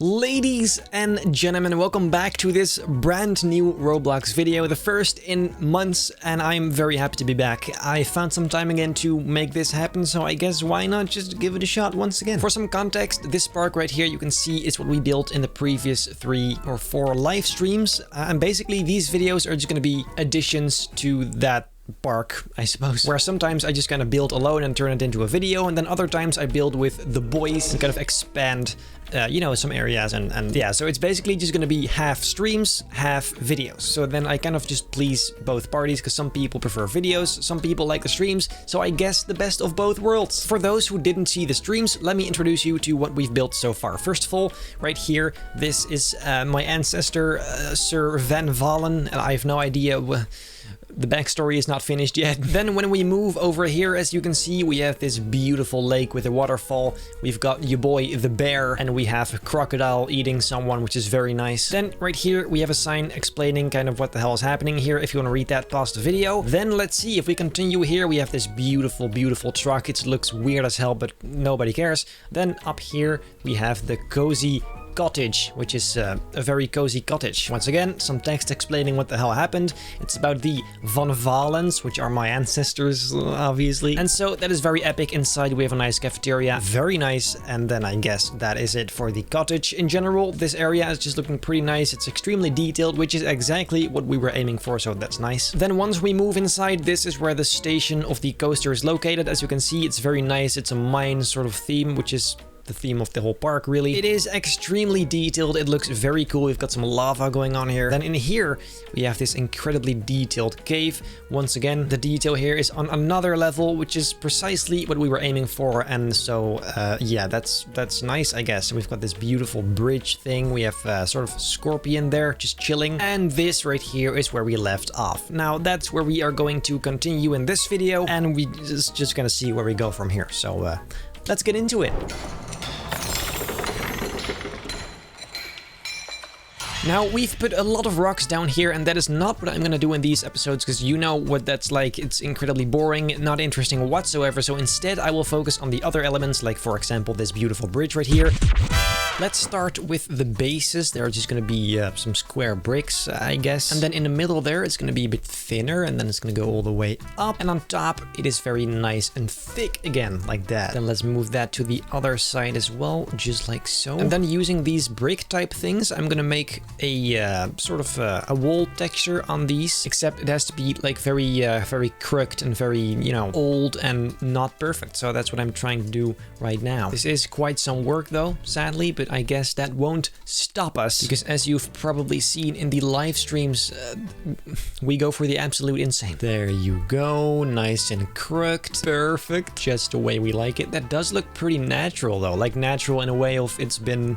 Ladies and gentlemen, welcome back to this brand new Roblox video, the first in months, and I'm very happy to be back. I found some time again to make this happen, so I guess why not just give it a shot once again. For some context, this park right here you can see is what we built in the previous 3 or 4 live streams, and basically these videos are just going to be additions to that park, I suppose, where sometimes I just kind of build alone and turn it into a video, and then other times I build with the boys and kind of expand some areas and yeah, so it's basically just gonna be half streams, half videos. So then I kind of just please both parties, because some people prefer videos, some people like the streams, so I guess the best of both worlds. For those who didn't see the streams, let me introduce you to what we've built so far. First of all, right here, this is my ancestor, Sir Van Valen, and I have no idea the backstory is not finished yet. Then when we move over here, as you can see, we have this beautiful lake with a waterfall. We've got your boy the bear, and we have a crocodile eating someone, which is very nice. Then right here we have a sign explaining kind of what the hell is happening here. If you want to read that, pause the video. Then let's see if we continue here. We have this beautiful truck. It looks weird as hell, but nobody cares. Then up here we have the cozy cottage, which is a very cozy cottage. Once again, some text explaining what the hell happened. It's about the Van Valens, which are my ancestors, obviously. And so that is very epic. Inside we have a nice cafeteria, very nice. And then I guess that is it for the cottage. In general, this area is just looking pretty nice. It's extremely detailed, which is exactly what we were aiming for, so that's nice. Then once we move inside, this is where the station of the coaster is located. As you can see, it's very nice. It's a mine sort of theme, which is the theme of the whole park, really. It is extremely detailed. It looks very cool. We've got some lava going on here. Then in here we have this incredibly detailed cave. Once again, the detail here is on another level, which is precisely what we were aiming for. And so yeah, that's nice, I guess. We've got this beautiful bridge thing. We have sort of scorpion there just chilling, and this right here is where we left off. Now that's where we are going to continue in this video, and we just gonna see where we go from here. So let's get into it. Now, we've put a lot of rocks down here, and that is not what I'm gonna do in these episodes, because you know what that's like. It's incredibly boring, not interesting whatsoever, so instead I will focus on the other elements, like for example this beautiful bridge right here. Let's start with the bases. They're just gonna be some square bricks, I guess. And then in the middle there, it's gonna be a bit thinner, and then it's gonna go all the way up. And on top, it is very nice and thick again, like that. Then let's move that to the other side as well, just like so. And then using these brick type things, I'm gonna make a sort of a wall texture on these, except it has to be like very crooked and very, old and not perfect. So that's what I'm trying to do right now. This is quite some work though, sadly, but I guess that won't stop us, because as you've probably seen in the live streams, we go for the absolute insane. There you go, nice and crooked, perfect, just the way we like it. That does look pretty natural though, like natural in a way of it's been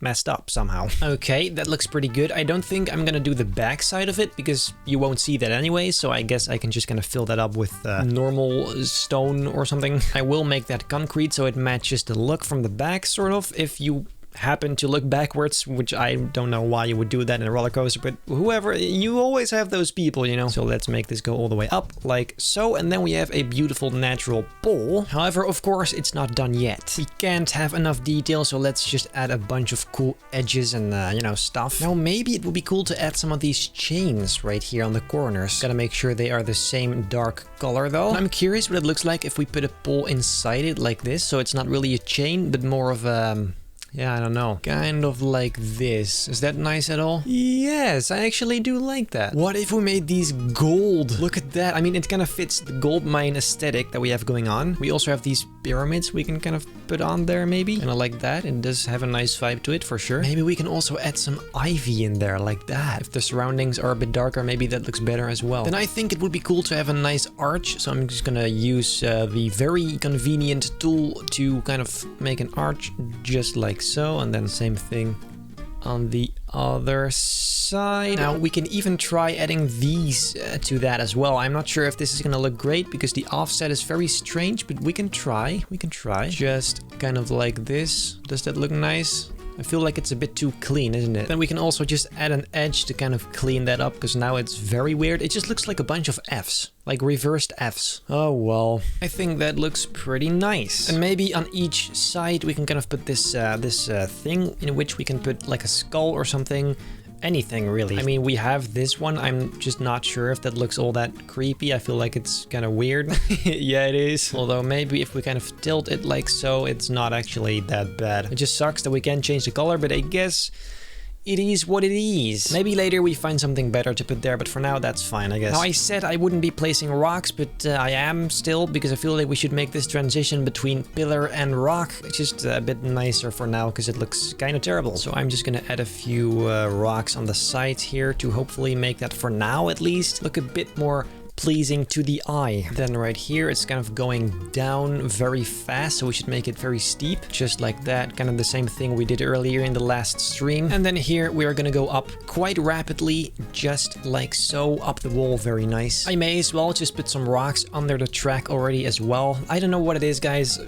messed up somehow. Okay, that looks pretty good. I don't think I'm gonna do the back side of it, because you won't see that anyway, so I guess I can just kind of fill that up with normal stone or something. I will make that concrete so it matches the look from the back, sort of, if you happen to look backwards, which I don't know why you would do that in a roller coaster, but whoever, you always have those people, So let's make this go all the way up, like so, and then we have a beautiful natural pole. However, of course, it's not done yet. We can't have enough detail, so let's just add a bunch of cool edges and, stuff. Now, maybe it would be cool to add some of these chains right here on the corners. Gotta make sure they are the same dark color, though. I'm curious what it looks like if we put a pole inside it like this, so it's not really a chain, but more of a... yeah, I don't know. Kind of like this. Is that nice at all? Yes, I actually do like that. What if we made these gold? Look at that. I mean, it kind of fits the gold mine aesthetic that we have going on. We also have these pyramids we can kind of put on there, maybe. Kind of like that. It does have a nice vibe to it, for sure. Maybe we can also add some ivy in there, like that. If the surroundings are a bit darker, maybe that looks better as well. Then I think it would be cool to have a nice arch. So I'm just gonna use the very convenient tool to kind of make an arch, just like so, and then same thing on the other side. Now we can even try adding these to that as well. I'm not sure if this is gonna look great because the offset is very strange, but we can try. Just kind of like this. Does that look nice? I feel like it's a bit too clean, isn't it? Then we can also just add an edge to kind of clean that up, because now it's very weird. It just looks like a bunch of Fs, like reversed Fs. Oh well, I think that looks pretty nice. And maybe on each side we can kind of put this thing in which we can put like a skull or something. Anything really. I mean, we have this one. I'm just not sure if that looks all that creepy. I feel like it's kind of weird. Yeah, it is. Although maybe if we kind of tilt it like so, it's not actually that bad. It just sucks that we can't change the color, but I guess it is what it is. Maybe later we find something better to put there, but for now that's fine, I guess. Now, I said I wouldn't be placing rocks, but I am still, because I feel like we should make this transition between pillar and rock just a bit nicer for now, because it looks kind of terrible. So I'm just gonna add a few rocks on the sides here to hopefully make that, for now at least, look a bit more pleasing to the eye. Then right here it's kind of going down very fast, so we should make it very steep, just like that, kind of the same thing we did earlier in the last stream. And then here we are gonna go up quite rapidly, just like so, up the wall. Very nice. I may as well just put some rocks under the track already as well. I don't know what it is, guys.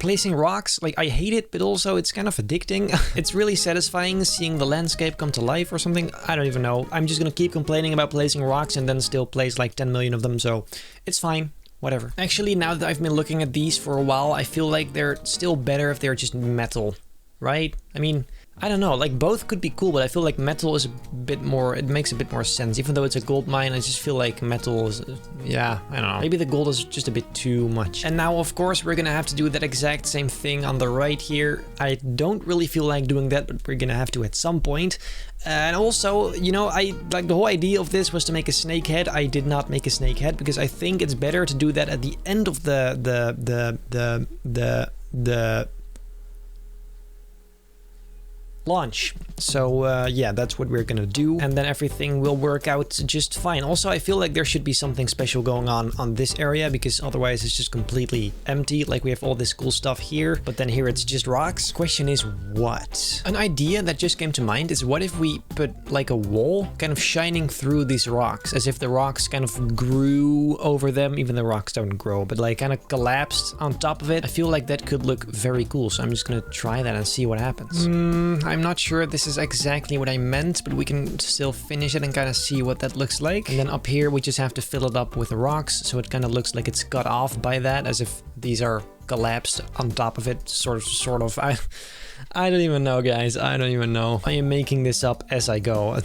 Placing rocks, like, I hate it, but also it's kind of addicting. It's really satisfying seeing the landscape come to life or something. I don't even know. I'm just gonna keep complaining about placing rocks and then still place like 10 million of them, so it's fine. Whatever. Actually, now that I've been looking at these for a while, I feel like they're still better if they're just metal, right? I mean, I don't know, like, both could be cool, but I feel like metal is a bit more, it makes a bit more sense. Even though it's a gold mine, I just feel like metal is, yeah, I don't know. Maybe the gold is just a bit too much. And now, of course, we're gonna have to do that exact same thing on the right here. I don't really feel like doing that, but we're gonna have to at some point. And also, you know, I like the whole idea of this was to make a snake head. I did not make a snake head because I think it's better to do that at the end of the launch. So yeah, that's what we're gonna do, and then everything will work out just fine. Also, I feel like there should be something special going on this area, because otherwise it's just completely empty. Like, we have all this cool stuff here, but then here it's just rocks. Question is what? An idea that just came to mind is, what if we put like a wall kind of shining through these rocks, as if the rocks kind of grew over them, even the rocks don't grow, but like kind of collapsed on top of it. I feel like that could look very cool, so I'm just gonna try that and see what happens. I'm not sure this is exactly what I meant, but we can still finish it and kind of see what that looks like. And then up here we just have to fill it up with rocks, so it kind of looks like it's cut off by that, as if these are collapsed on top of it, sort of. I don't even know, guys. I don't even know. I am making this up as I go.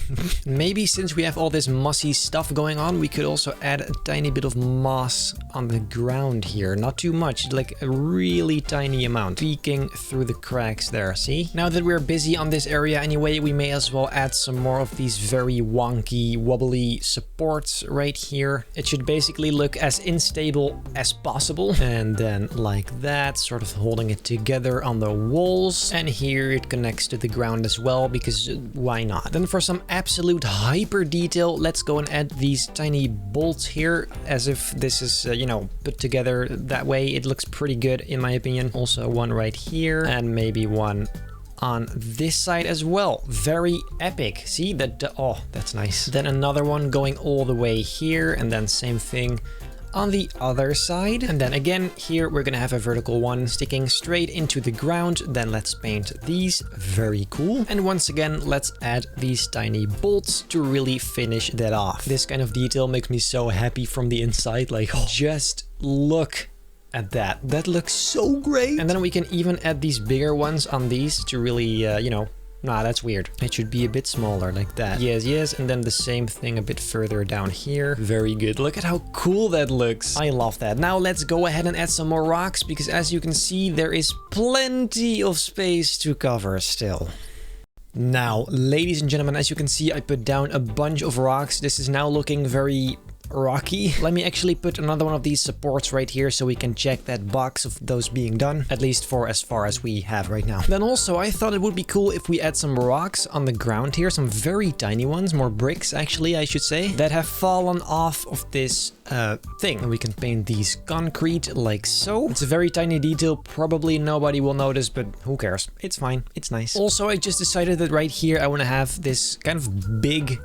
Maybe since we have all this mossy stuff going on, we could also add a tiny bit of moss on the ground here. Not too much, like a really tiny amount, peeking through the cracks there. See? Now that we're busy on this area anyway, we may as well add some more of these very wonky, wobbly supports right here. It should basically look as unstable as possible. And then like that, sort of holding it together on the walls. And here it connects to the ground as well, because why not? Then for some absolute hyper detail, let's go and add these tiny bolts here, as if this is, you know, put together that way. It looks pretty good in my opinion. Also one right here, and maybe one on this side as well. Very epic. See that? Oh, that's nice. Then another one going all the way here, and then same thing on the other side. And then again, here we're gonna have a vertical one sticking straight into the ground. Then let's paint these. Very cool. And once again, let's add these tiny bolts to really finish that off. This kind of detail makes me so happy from the inside. Like, just look at that. That looks so great. And then we can even add these bigger ones on these to really, you know, nah, that's weird. It should be a bit smaller, like that. Yes, yes, and then the same thing a bit further down here. Very good. Look at how cool that looks. I love that. Now let's go ahead and add some more rocks, because as you can see, there is plenty of space to cover still. Now, ladies and gentlemen, as you can see, I put down a bunch of rocks. This is now looking very rocky. Let me actually put another one of these supports right here, so we can check that box of those being done, at least for as far as we have right now. Then also, I thought it would be cool if we add some rocks on the ground here, some very tiny ones, more bricks actually, I should say, that have fallen off of this thing. And we can paint these concrete like so. It's a very tiny detail, probably nobody will notice, but who cares? It's fine, it's nice. Also, I just decided that right here I want to have this kind of big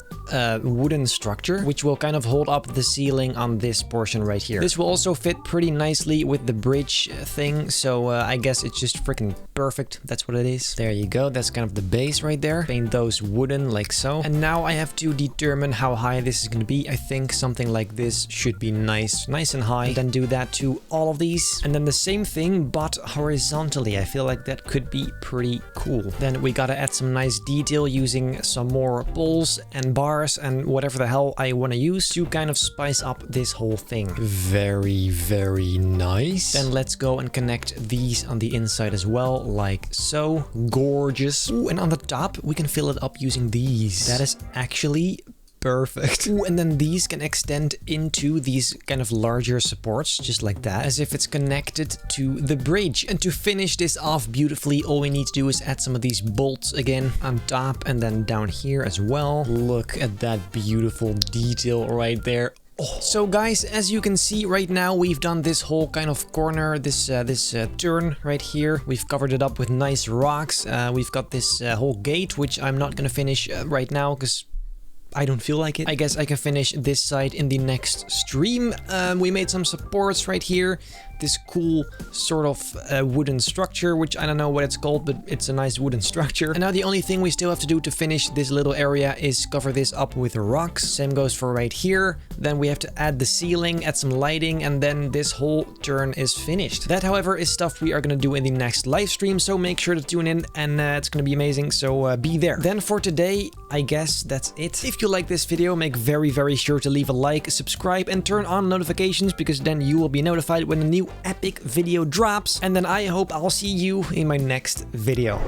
wooden structure, which will kind of hold up the ceiling on this portion right here. This will also fit pretty nicely with the bridge thing, so I guess it's just freaking perfect. That's what it is. There you go. That's kind of the base right there. Paint those wooden like so. And now I have to determine how high this is going to be. I think something like this should be nice and high. And then do that to all of these. And then the same thing, but horizontally. I feel like that could be pretty cool. Then we gotta add some nice detail using some more poles and bars and whatever the hell I want to use to kind of spice up this whole thing. Very, very nice. Then let's go and connect these on the inside as well, like so. Gorgeous. Ooh, and on the top, we can fill it up using these. That is actually perfect. Ooh, and then these can extend into these kind of larger supports, just like that, as if it's connected to the bridge. And to finish this off beautifully, all we need to do is add some of these bolts again on top and then down here as well. Look at that beautiful detail right there. Oh. So guys, as you can see right now, we've done this whole kind of corner, this turn right here. We've covered it up with nice rocks. We've got this whole gate, which I'm not gonna finish right now because I don't feel like it. I guess I can finish this side in the next stream. We made some supports right here. This cool sort of wooden structure, which I don't know what it's called, but it's a nice wooden structure. And now the only thing we still have to do to finish this little area is cover this up with rocks. Same goes for right here. Then we have to add the ceiling, add some lighting, and then this whole turn is finished. That, however, is stuff we are going to do in the next live stream, so make sure to tune in, and it's going to be amazing, so be there. Then for today, I guess that's it. If you like this video, make very, very sure to leave a like, subscribe, and turn on notifications, because then you will be notified when a new epic video drops. And then I hope I'll see you in my next video.